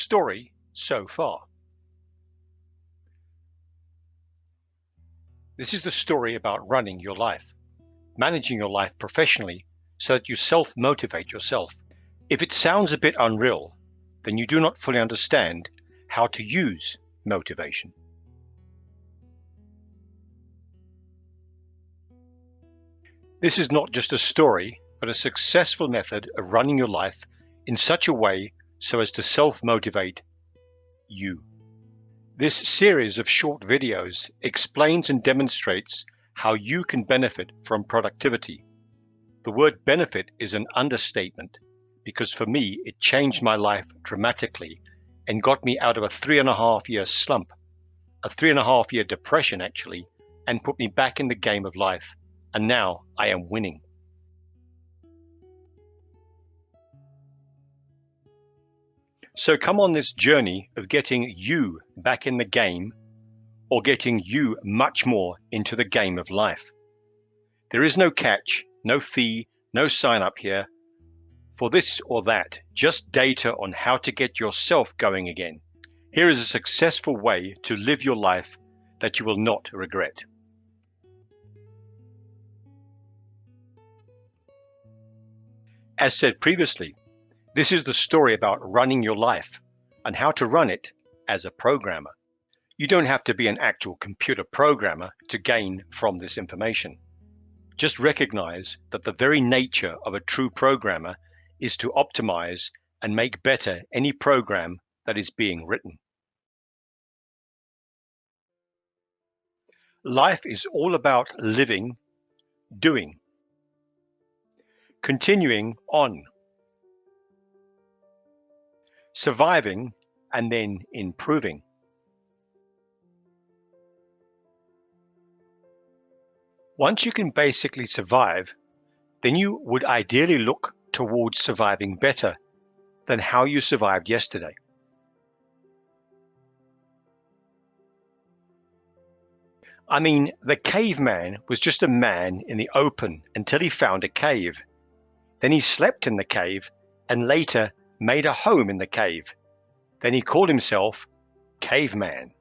story so far. This is the story about running your life, managing your life professionally so that you self-motivate yourself. If it sounds a bit unreal, then you do not fully understand how to use motivation. This is not just a story, but a successful method of running your life in such a way so as to self-motivate you. This series of short videos explains and demonstrates how you can benefit from productivity. The word benefit is an understatement because for me it changed my life dramatically and got me out of a 3.5-year slump, a 3.5-year depression actually, and put me back in the game of life. And now I am winning. So come on this journey of getting you back in the game, or getting you much more into the game of life. There is no catch, no fee, no sign up here for this or that, just data on how to get yourself going again. Here is a successful way to live your life that you will not regret. As said previously, this is the story about running your life and how to run it as a programmer. You don't have to be an actual computer programmer to gain from this information. Just recognize that the very nature of a true programmer is to optimize and make better any program that is being written. Life is all about living, doing, continuing on, surviving, and then improving. Once you can basically survive, then you would ideally look towards surviving better than how you survived yesterday. I mean, the caveman was just a man in the open until he found a cave. Then he slept in the cave and later made a home in the cave. Then he called himself Caveman.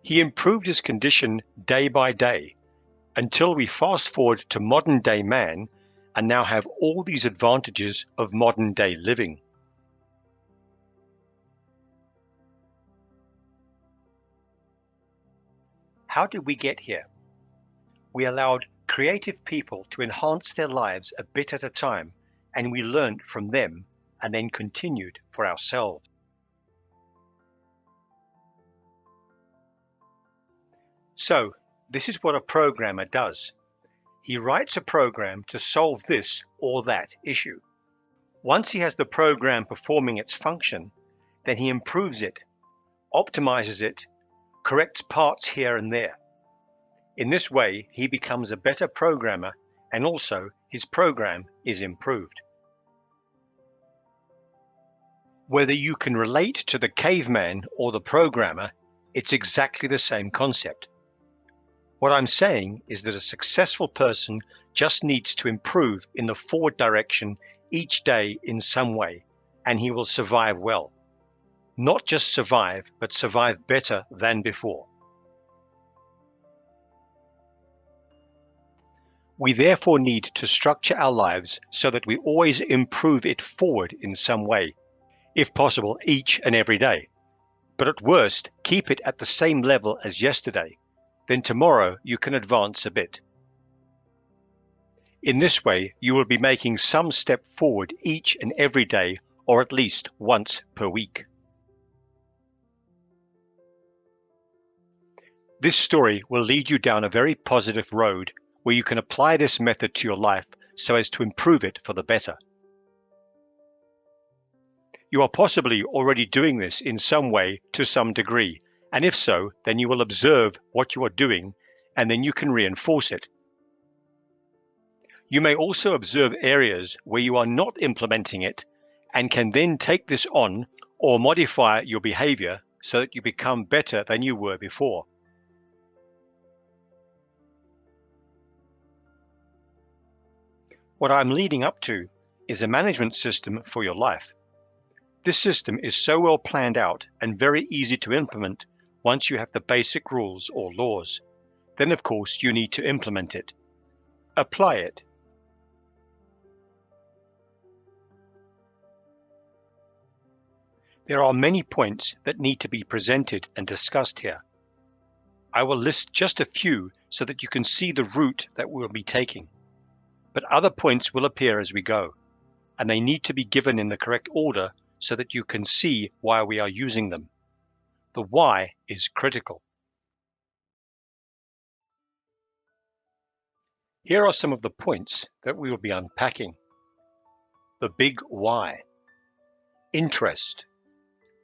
He improved his condition day by day until we fast forward to modern day man and now have all these advantages of modern day living. How did we get here? We allowed creative people to enhance their lives a bit at a time, and we learned from them and then continued for ourselves. So, this is what a programmer does. He writes a program to solve this or that issue. Once he has the program performing its function, then he improves it, optimizes it, corrects parts here and there. In this way, he becomes a better programmer, and also his program is improved. Whether you can relate to the caveman or the programmer, it's exactly the same concept. What I'm saying is that a successful person just needs to improve in the forward direction each day in some way, and he will survive well. Not just survive, but survive better than before. We therefore need to structure our lives so that we always improve it forward in some way, if possible each and every day. But at worst, keep it at the same level as yesterday. Then tomorrow you can advance a bit. In this way, you will be making some step forward each and every day, or at least once per week. This story will lead you down a very positive road where you can apply this method to your life so as to improve it for the better. You are possibly already doing this in some way to some degree, and if so, then you will observe what you are doing and then you can reinforce it. You may also observe areas where you are not implementing it and can then take this on or modify your behavior so that you become better than you were before. What I'm leading up to is a management system for your life. This system is so well planned out and very easy to implement once you have the basic rules or laws. Then, of course, you need to implement it. Apply it. There are many points that need to be presented and discussed here. I will list just a few so that you can see the route that we'll be taking. But other points will appear as we go, and they need to be given in the correct order so that you can see why we are using them. The why is critical. Here are some of the points that we will be unpacking. The big why. Interest.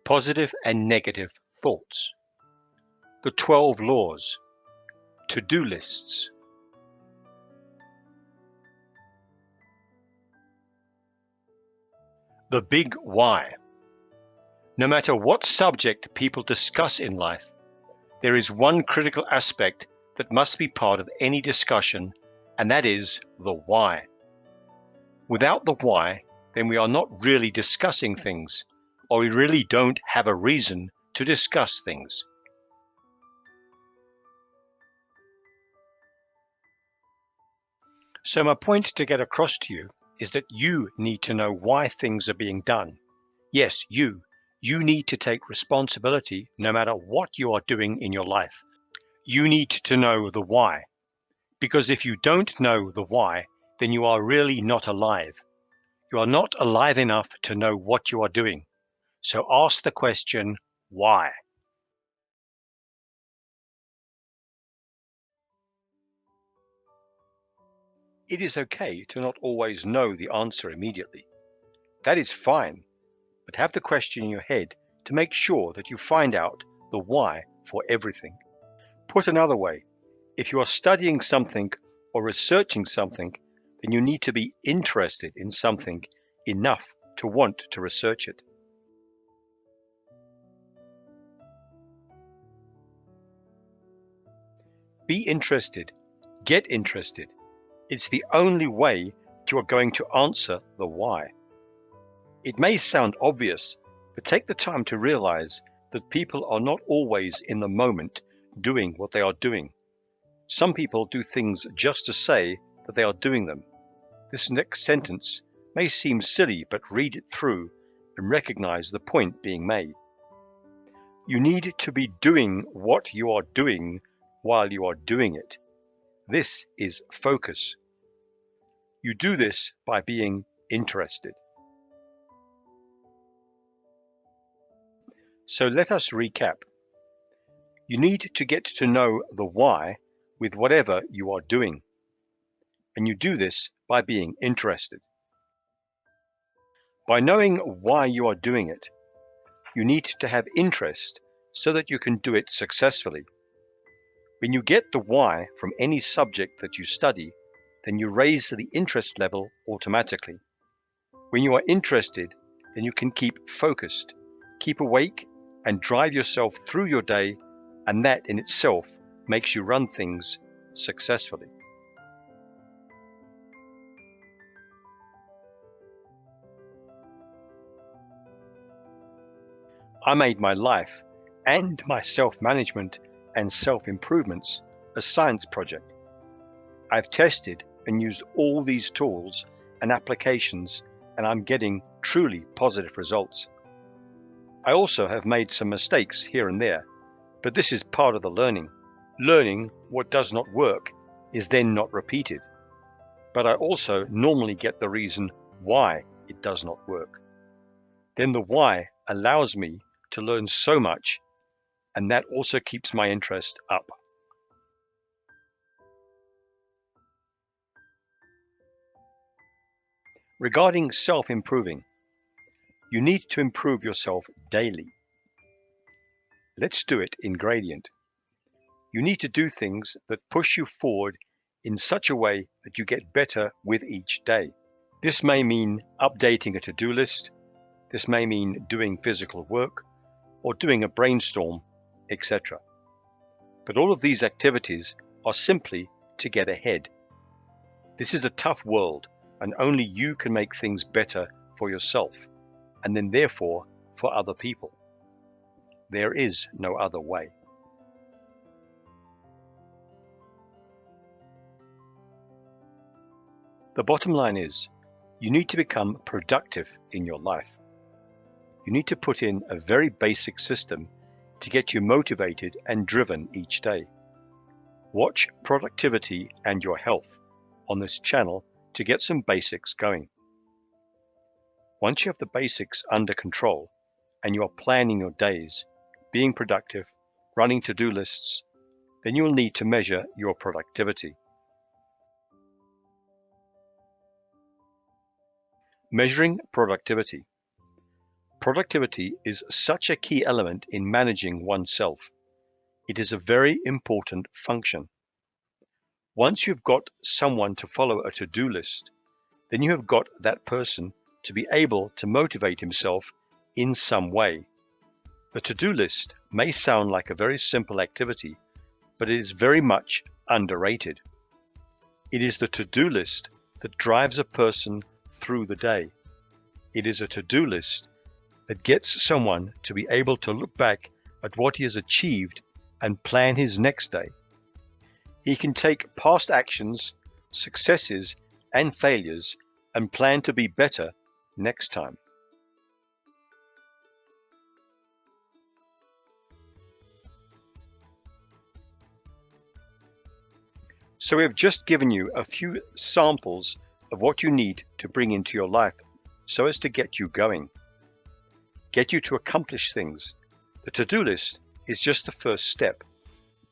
Positive and negative thoughts. The 12 laws. To-do lists. The big why. No matter what subject people discuss in life, there is one critical aspect that must be part of any discussion, and that is the why. Without the why, then we are not really discussing things, or we really don't have a reason to discuss things. So my point to get across to you is that you need to know why things are being done. Yes, you need to take responsibility no matter what you are doing in your life. You need to know the why, because if you don't know the why, then you are really not alive. You are not alive enough to know what you are doing. So ask the question, why? It is okay to not always know the answer immediately. That is fine, but have the question in your head to make sure that you find out the why for everything. Put another way, if you are studying something or researching something, then you need to be interested in something enough to want to research it. Be interested. Get interested. It's the only way that you are going to answer the why. It may sound obvious, but take the time to realize that people are not always in the moment doing what they are doing. Some people do things just to say that they are doing them. This next sentence may seem silly, but read it through and recognize the point being made. You need to be doing what you are doing while you are doing it. This is focus. You do this by being interested. So let us recap. You need to get to know the why with whatever you are doing. And you do this by being interested. By knowing why you are doing it, you need to have interest so that you can do it successfully. When you get the why from any subject that you study, then you raise the interest level automatically. When you are interested, then you can keep focused, keep awake, and drive yourself through your day, and that in itself makes you run things successfully. I made my life and my self-management and self-improvements a science project. I've tested and used all these tools and applications, and I'm getting truly positive results. I also have made some mistakes here and there, but this is part of the learning. Learning what does not work is then not repeated. But I also normally get the reason why it does not work. Then the why allows me to learn so much, and that also keeps my interest up. Regarding self-improving, you need to improve yourself daily. Let's do it in gradient. You need to do things that push you forward in such a way that you get better with each day. This may mean updating a to-do list. This may mean doing physical work or doing a brainstorm, etc. But all of these activities are simply to get ahead. This is a tough world, and only you can make things better for yourself, and then therefore for other people. There is no other way. The bottom line is, you need to become productive in your life. You need to put in a very basic system to get you motivated and driven each day. Watch Productivity and Your Health on this channel to get some basics going. Once you have the basics under control and you are planning your days, being productive, running to-do lists, then you'll need to measure your productivity. Measuring productivity. Productivity is such a key element in managing oneself. It is a very important function. Once you've got someone to follow a to-do list, then you have got that person to be able to motivate himself in some way. The to-do list may sound like a very simple activity, but it is very much underrated. It is the to-do list that drives a person through the day. It is a to-do list that gets someone to be able to look back at what he has achieved and plan his next day. He can take past actions, successes, and failures and plan to be better next time. So we have just given you a few samples of what you need to bring into your life so as to get you going, get you to accomplish things. The to-do list is just the first step.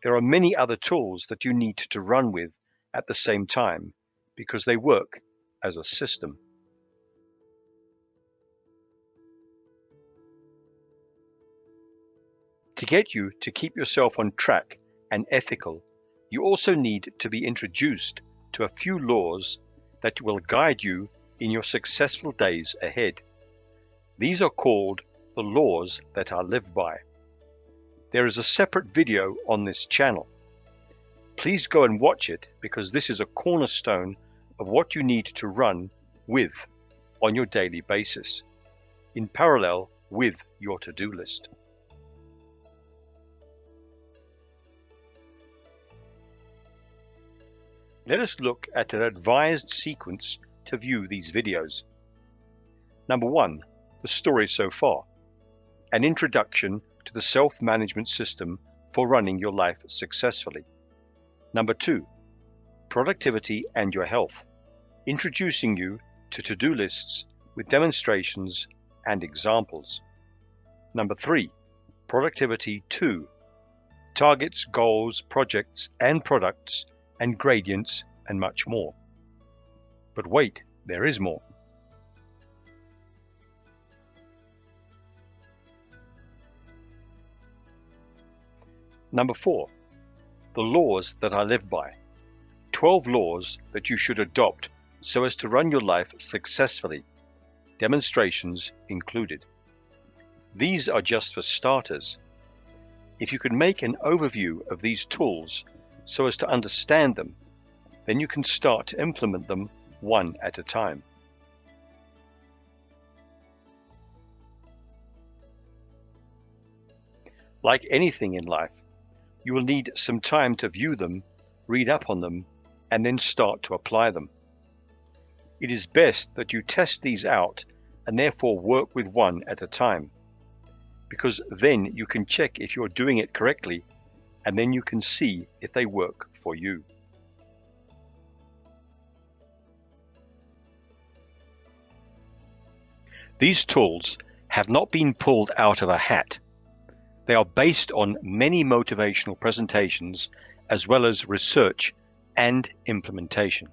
There are many other tools that you need to run with at the same time because they work as a system. To get you to keep yourself on track and ethical, you also need to be introduced to a few laws that will guide you in your successful days ahead. These are called the laws that I live by. There is a separate video on this channel. Please go and watch it because this is a cornerstone of what you need to run with on your daily basis, in parallel with your to-do list. Let us look at an advised sequence to view these videos. Number 1, the story so far, an introduction to the self-management system for running your life successfully. Number 2, productivity and your health, introducing you to-do lists with demonstrations and examples. Number 3, productivity 2, targets, goals, projects and products and gradients and much more. But wait, there is more. Number 4, the laws that I live by. 12 laws that you should adopt so as to run your life successfully, demonstrations included. These are just for starters. If you can make an overview of these tools so as to understand them, then you can start to implement them one at a time. Like anything in life, you will need some time to view them, read up on them, and then start to apply them. It is best that you test these out and therefore work with one at a time, because then you can check if you're doing it correctly, and then you can see if they work for you. These tools have not been pulled out of a hat. They are based on many motivational presentations as well as research and implementation.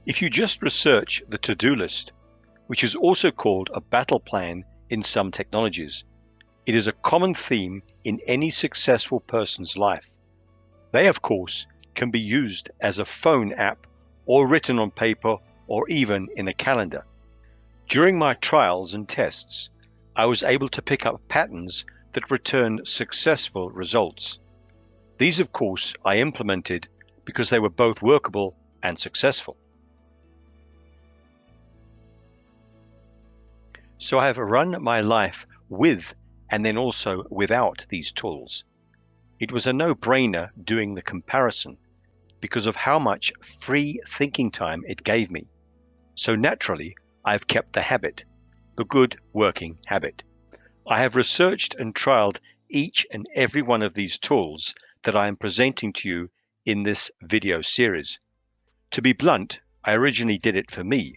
If you just research the to-do list, which is also called a battle plan in some technologies, it is a common theme in any successful person's life. They, of course, can be used as a phone app or written on paper or even in a calendar. During my trials and tests, I was able to pick up patterns that returned successful results. These, of course, I implemented because they were both workable and successful. So I have run my life with and then also without these tools. It was a no-brainer doing the comparison because of how much free thinking time it gave me. So naturally, I've kept the habit, the good working habit. I have researched and trialed each and every one of these tools that I am presenting to you in this video series. To be blunt, I originally did it for me,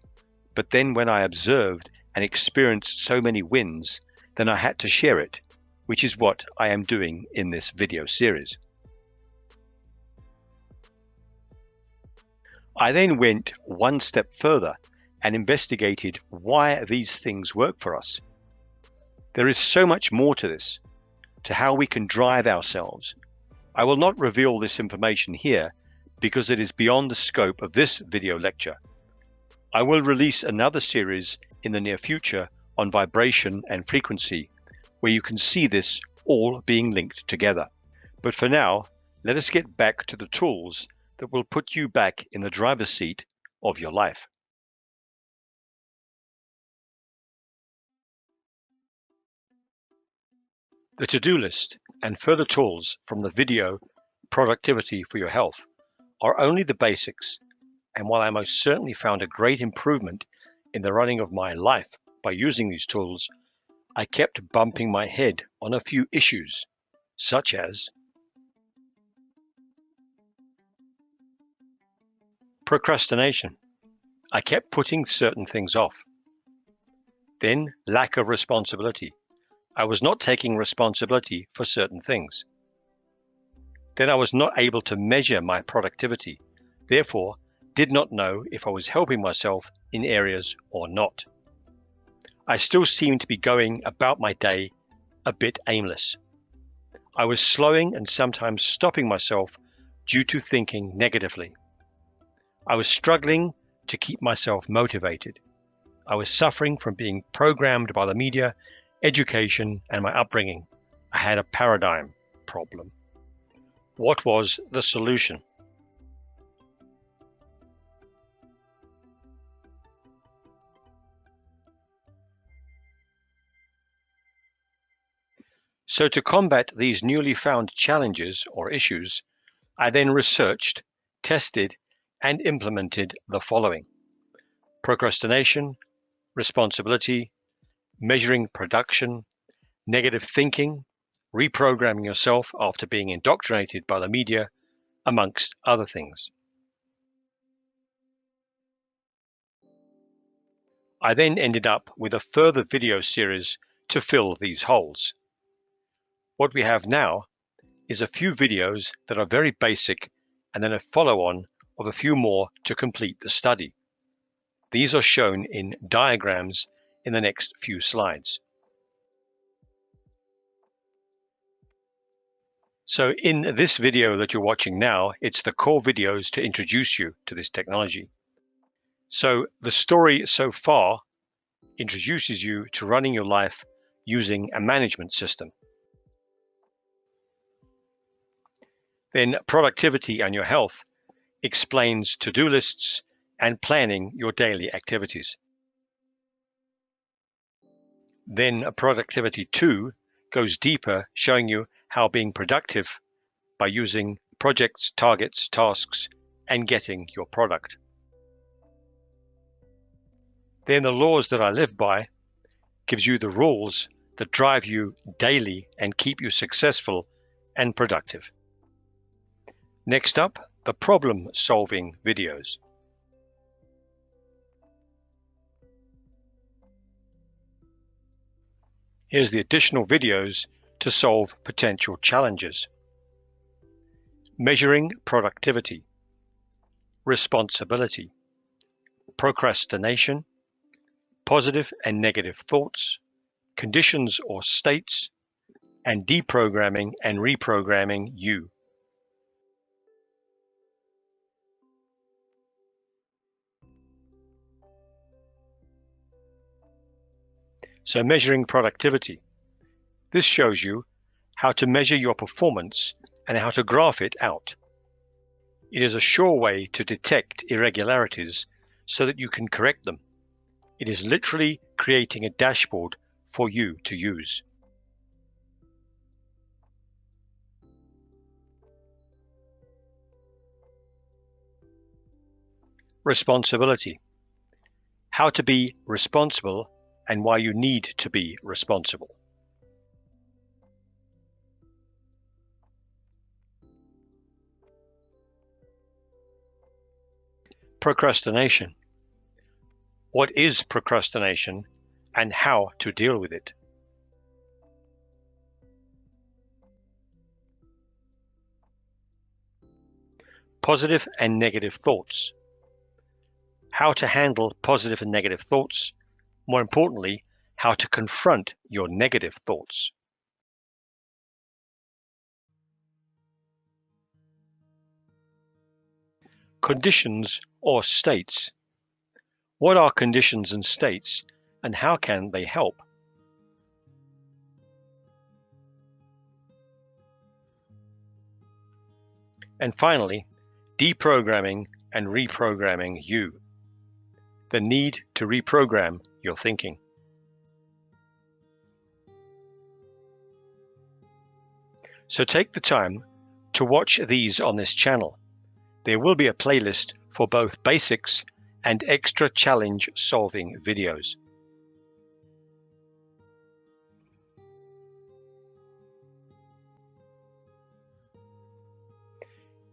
but then when I observed and experienced so many wins, then I had to share it, which is what I am doing in this video series. I then went one step further and investigated why these things work for us. There is so much more to this, to how we can drive ourselves. I will not reveal this information here because it is beyond the scope of this video lecture. I will release another series in the near future on vibration and frequency, where you can see this all being linked together. But for now, let us get back to the tools that will put you back in the driver's seat of your life. The to-do list and further tools from the video Productivity for Your Health are only the basics, and while I most certainly found a great improvement in the running of my life by using these tools, I kept bumping my head on a few issues, such as procrastination. I kept putting certain things off. Then lack of responsibility. I was not taking responsibility for certain things. Then I was not able to measure my productivity, therefore did not know if I was helping myself in areas or not. I still seemed to be going about my day a bit aimless. I was slowing and sometimes stopping myself due to thinking negatively. I was struggling to keep myself motivated. I was suffering from being programmed by the media, education, and my upbringing. I had a paradigm problem. What was the solution? So to combat these newly found challenges or issues, I then researched, tested, and implemented the following: procrastination, responsibility, measuring production, negative thinking, reprogramming yourself after being indoctrinated by the media, amongst other things. I then ended up with a further video series to fill these holes. What we have now is a few videos that are very basic and then a follow-on of a few more to complete the study. These are shown in diagrams in the next few slides. So in this video that you're watching now, it's the core videos to introduce you to this technology. So the story so far introduces you to running your life using a management system. Then productivity and your health explains to-do lists and planning your daily activities. Then productivity 2 goes deeper, showing you how being productive by using projects, targets, tasks, and getting your product. Then the laws that I live by gives you the rules that drive you daily and keep you successful and productive. Next up, the problem-solving videos. Here's the additional videos to solve potential challenges. Measuring productivity, responsibility, procrastination, positive and negative thoughts, conditions or states, and deprogramming and reprogramming you. So measuring productivity. This shows you how to measure your performance and how to graph it out. It is a sure way to detect irregularities so that you can correct them. It is literally creating a dashboard for you to use. Responsibility. How to be responsible and why you need to be responsible. Procrastination. What is procrastination and how to deal with it? Positive and negative thoughts. How to handle positive and negative thoughts. More importantly, how to confront your negative thoughts. Conditions or states. What are conditions and states, and how can they help? And finally, deprogramming and reprogramming you. The need to reprogram your thinking. So take the time to watch these on this channel. There will be a playlist for both basics and extra challenge solving videos.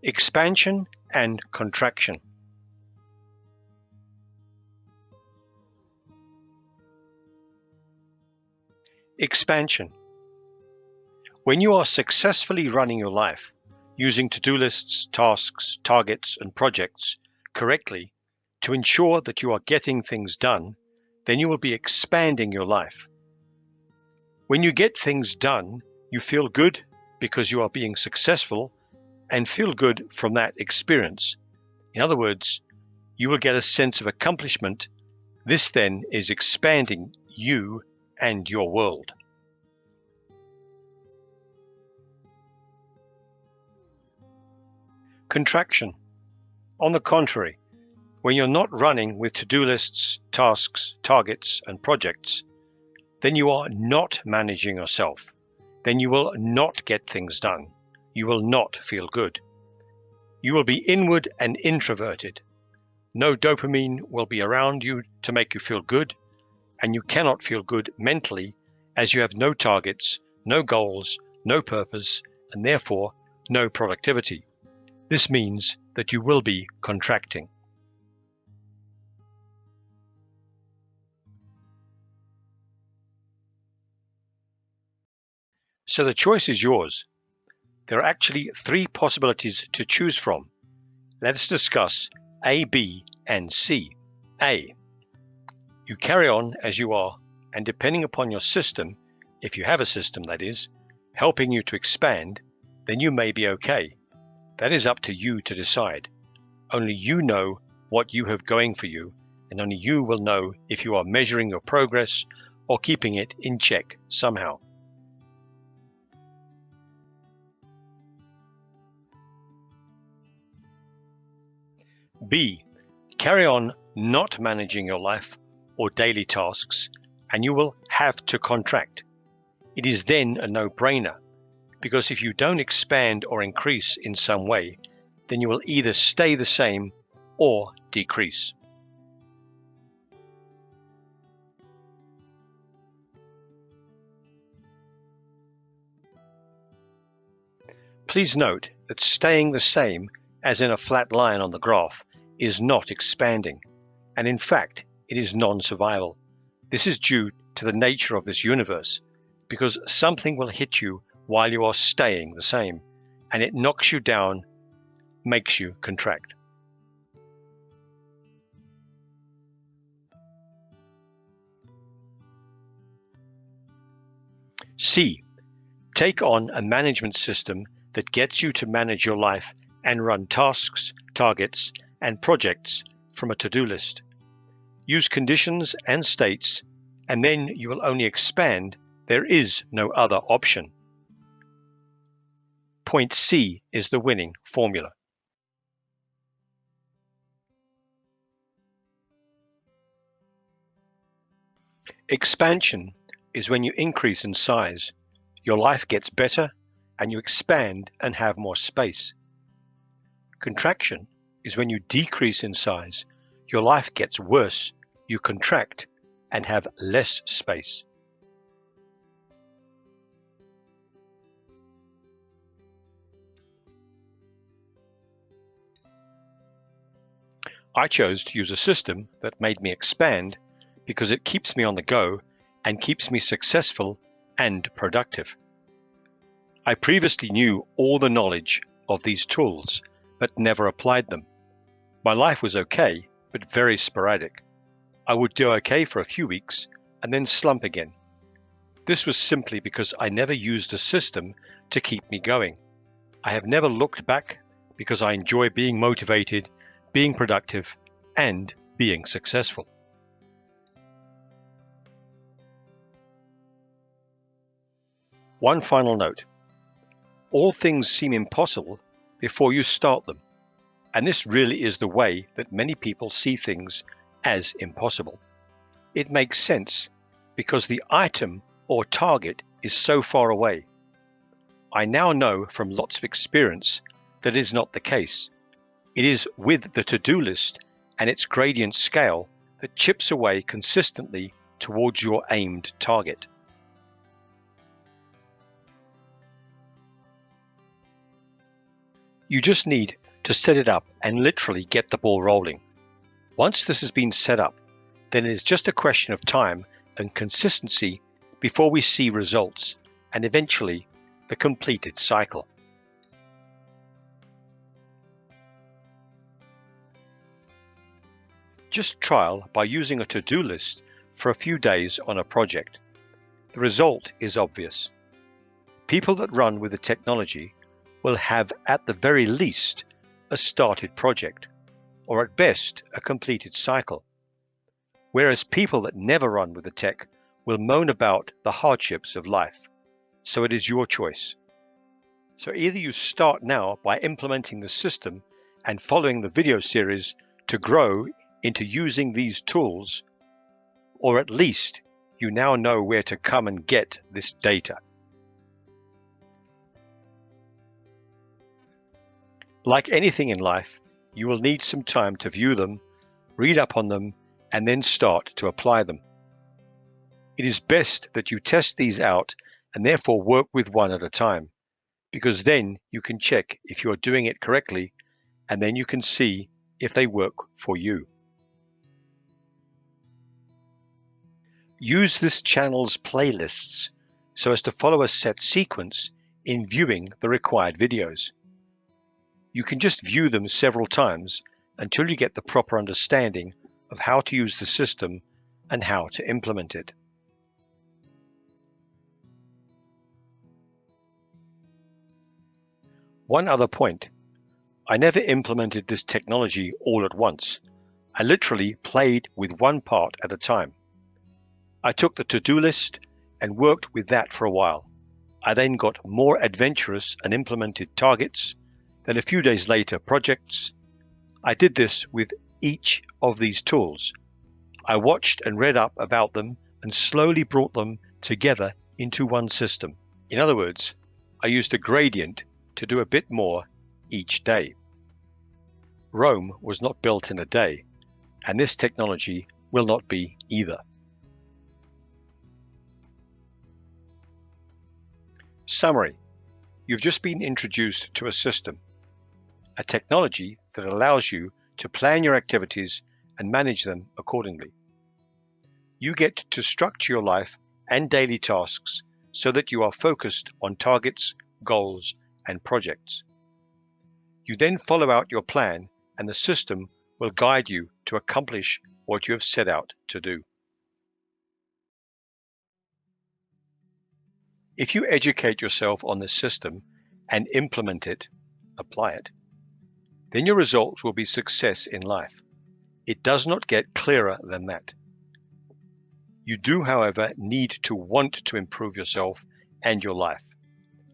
Expansion and contraction. Expansion. When you are successfully running your life, using to-do lists, tasks, targets, and projects correctly to ensure that you are getting things done, then you will be expanding your life. When you get things done, you feel good because you are being successful and feel good from that experience. In other words, you will get a sense of accomplishment. This then is expanding you and your world. Contraction. On the contrary, when you're not running with to-do lists, tasks, targets, and projects, then you are not managing yourself. Then you will not get things done. You will not feel good. You will be inward and introverted. No dopamine will be around you to make you feel good, and you cannot feel good mentally as you have no targets, no goals, no purpose, and therefore no productivity. This means that you will be contracting. So the choice is yours. There are actually 3 possibilities to choose from. Let us discuss A, B, and C. A. You carry on as you are, and depending upon your system, if you have a system that is, helping you to expand, then you may be okay. That is up to you to decide. Only you know what you have going for you, and only you will know if you are measuring your progress or keeping it in check somehow. B. Carry on not managing your life or daily tasks, and you will have to contract. It is then a no-brainer, because if you don't expand or increase in some way, then you will either stay the same or decrease. Please note that staying the same, as in a flat line on the graph, is not expanding, and in fact, it is non-survival. This is due to the nature of this universe, because something will hit you while you are staying the same, and it knocks you down, makes you contract. C. Take on a management system that gets you to manage your life and run tasks, targets, and projects from a to-do list. Use conditions and states, and then you will only expand. There is no other option. Point C is the winning formula. Expansion is when you increase in size, your life gets better, and you expand and have more space. Contraction is when you decrease in size, your life gets worse, you contract and have less space. I chose to use a system that made me expand because it keeps me on the go and keeps me successful and productive. I previously knew all the knowledge of these tools, but never applied them. My life was okay, but very sporadic. I would do okay for a few weeks and then slump again. This was simply because I never used a system to keep me going. I have never looked back because I enjoy being motivated, being productive, and being successful. One final note. All things seem impossible before you start them, and this really is the way that many people see things as impossible. It makes sense because the item or target is so far away. I now know from lots of experience that is not the case. It is with the to-do list and its gradient scale that chips away consistently towards your aimed target. You just need to set it up and literally get the ball rolling. Once this has been set up, then it is just a question of time and consistency before we see results and eventually the completed cycle. Just trial by using a to-do list for a few days on a project. The result is obvious. People that run with the technology will have at the very least a started project, or at best a completed cycle. Whereas people that never run with the tech will moan about the hardships of life. So it is your choice. So either you start now by implementing the system and following the video series to grow into using these tools, or at least you now know where to come and get this data. Like anything in life, you will need some time to view them, read up on them, and then start to apply them. It is best that you test these out and therefore work with one at a time, because then you can check if you are doing it correctly, and then you can see if they work for you. Use this channel's playlists so as to follow a set sequence in viewing the required videos. You can just view them several times until you get the proper understanding of how to use the system and how to implement it. One other point. I never implemented this technology all at once. I literally played with one part at a time. I took the to-do list and worked with that for a while. I then got more adventurous and implemented targets, then a few days later projects. I did this with each of these tools. I watched and read up about them and slowly brought them together into one system. In other words, I used a gradient to do a bit more each day. Rome was not built in a day, and this technology will not be either. Summary. You've just been introduced to a system, a technology that allows you to plan your activities and manage them accordingly. You get to structure your life and daily tasks so that you are focused on targets, goals, and projects. You then follow out your plan, and the system will guide you to accomplish what you have set out to do. If you educate yourself on this system and implement it, apply it, then your results will be success in life. It does not get clearer than that. You do, however, need to want to improve yourself and your life.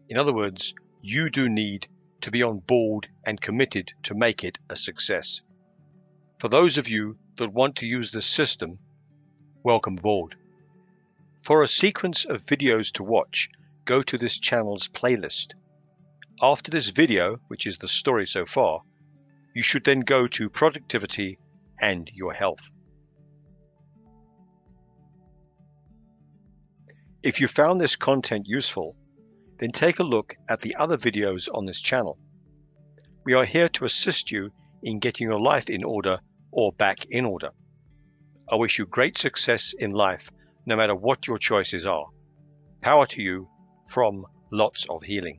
In other words, you do need to be on board and committed to make it a success. For those of you that want to use this system, welcome aboard. For a sequence of videos to watch, go to this channel's playlist. After this video, which is the story so far, you should then go to productivity and your health. If you found this content useful, then take a look at the other videos on this channel. We are here to assist you in getting your life in order or back in order. I wish you great success in life, no matter what your choices are. Power to you from Lots of Healing.